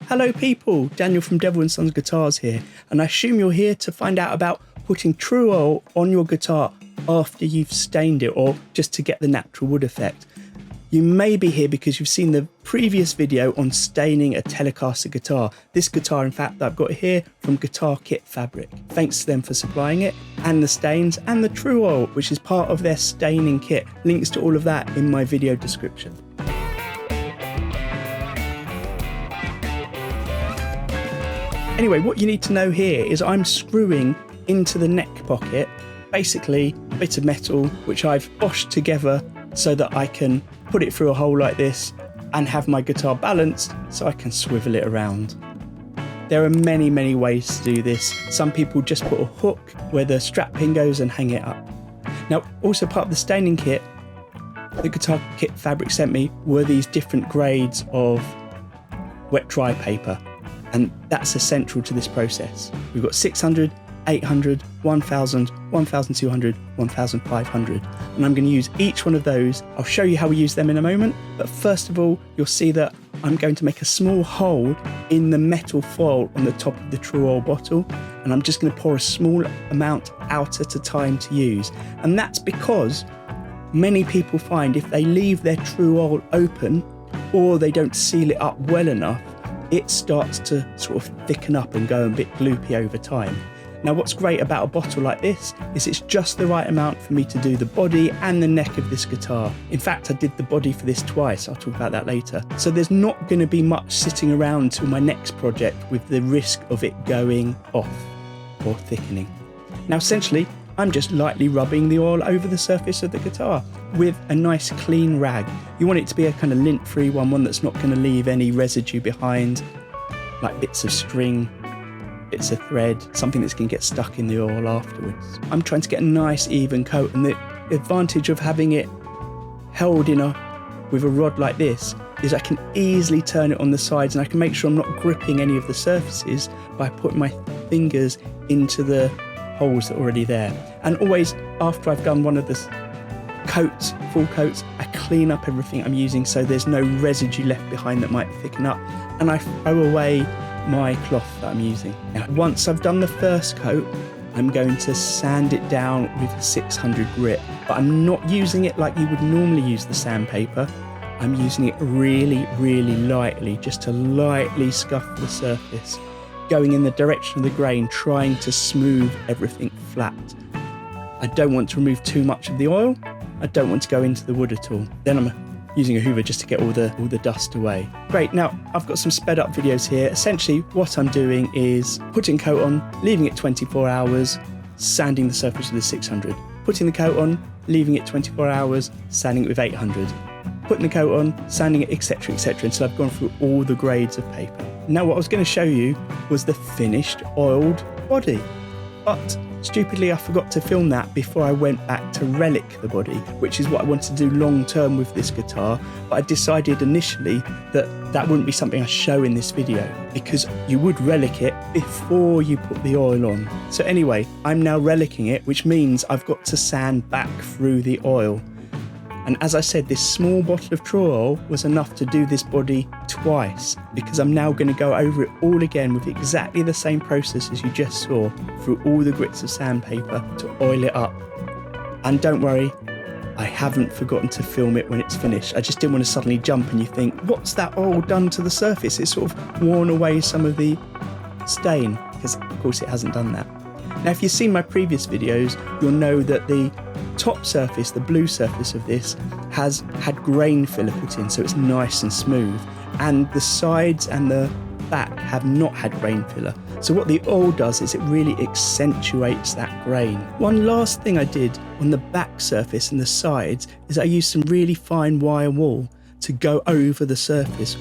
Hello people, Daniel from Devil & Sons Guitars here, and I assume you're here to find out about putting Tru Oil on your guitar after you've stained it, or just to get the natural wood effect. You may be here because you've seen the previous video on staining a Telecaster guitar. This guitar, in fact, that I've got here from Guitar Kit Fabric. Thanks to them for supplying it, and the stains, and the Tru Oil, which is part of their staining kit. Links to all of that in my video description. Anyway, what you need to know here is I'm screwing into the neck pocket, basically a bit of metal, which I've washed together so that I can put it through a hole like this and have my guitar balanced so I can swivel it around. There are many, many ways to do this. Some people just put a hook where the strap pin goes and hang it up. Now, also part of the staining kit, the Guitar Kit Fabric sent me were these different grades of wet dry paper. And that's essential to this process. We've got 600, 800, 1000, 1200, 1500. And I'm going to use each one of those. I'll show you how we use them in a moment. But first of all, you'll see that I'm going to make a small hole in the metal foil on the top of the Tru Oil bottle. And I'm just going to pour a small amount out at a time to use. And that's because many people find if they leave their Tru Oil open or they don't seal it up well enough, it starts to sort of thicken up and go a bit gloopy over time. Now, what's great about a bottle like this is it's just the right amount for me to do the body and the neck of this guitar. In fact, I did the body for this twice. I'll talk about that later. So there's not going to be much sitting around till my next project with the risk of it going off or thickening. Now, essentially, I'm just lightly rubbing the oil over the surface of the guitar with a nice clean rag. You want it to be a kind of lint-free one that's not going to leave any residue behind, like bits of string, bits of thread, something that's going to get stuck in the oil afterwards. I'm trying to get a nice even coat, and the advantage of having it held with a rod like this is I can easily turn it on the sides, and I can make sure I'm not gripping any of the surfaces by putting my fingers into the holes that are already there. And always after I've done one of the coats, full coats, I clean up everything I'm using so there's no residue left behind that might thicken up, and I throw away my cloth that I'm using. Now, once I've done the first coat, I'm going to sand it down with a 600 grit, but I'm not using it like you would normally use the sandpaper. I'm using it really, really lightly, just to lightly scuff the surface, going in the direction of the grain, trying to smooth everything flat. I don't want to remove too much of the oil. I don't want to go into the wood at all. Then I'm using a hoover just to get all the dust away. Great, now I've got some sped up videos here. Essentially what I'm doing is putting coat on, leaving it 24 hours, sanding the surface with a 600. Putting the coat on, leaving it 24 hours, sanding it with 800. Putting the coat on, sanding it, etc, until I've gone through all the grades of paper. Now what I was going to show you was the finished oiled body, but stupidly I forgot to film that before I went back to relic the body, which is what I wanted to do long term with this guitar, but I decided initially that wouldn't be something I show in this video because you would relic it before you put the oil on. So anyway, I'm now relicking it, which means I've got to sand back through the oil. And as I said, this small bottle of Tru Oil was enough to do this body twice, because I'm now going to go over it all again with exactly the same process as you just saw, through all the grits of sandpaper to oil it up. And don't worry, I haven't forgotten to film it when it's finished. I just didn't want to suddenly jump and you think, what's that oil done to the surface? It's sort of worn away some of the stain, because of course it hasn't done that. Now, if you've seen my previous videos, you'll know that the top surface, the blue surface of this, has had grain filler put in, so it's nice and smooth. And the sides and the back have not had grain filler. So what the oil does is it really accentuates that grain. One last thing I did on the back surface and the sides is I used some really fine wire wool to go over the surface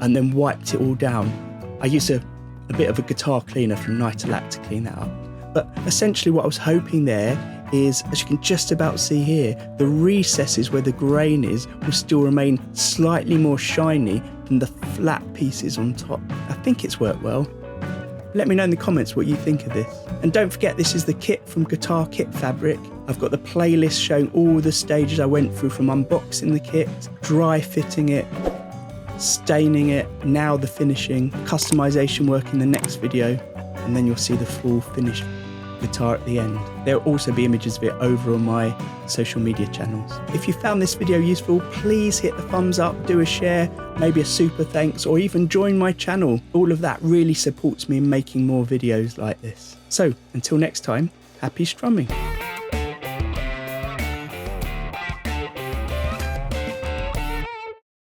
and then wiped it all down. I used a bit of a guitar cleaner from Nitolac to clean that up. But essentially what I was hoping there is, as you can just about see here, the recesses where the grain is will still remain slightly more shiny than the flat pieces on top. I think it's worked well. Let me know in the comments what you think of this. And don't forget, this is the kit from Guitar Kit Fabric. I've got the playlist showing all the stages I went through, from unboxing the kit, dry fitting it, staining it, now the finishing, customization work in the next video, and then you'll see the full finished guitar at the end. There will also be images of it over on my social media channels. If you found this video useful, please hit the thumbs up, do a share, maybe a super thanks, or even join my channel. All of that really supports me in making more videos like this. So until next time, happy strumming.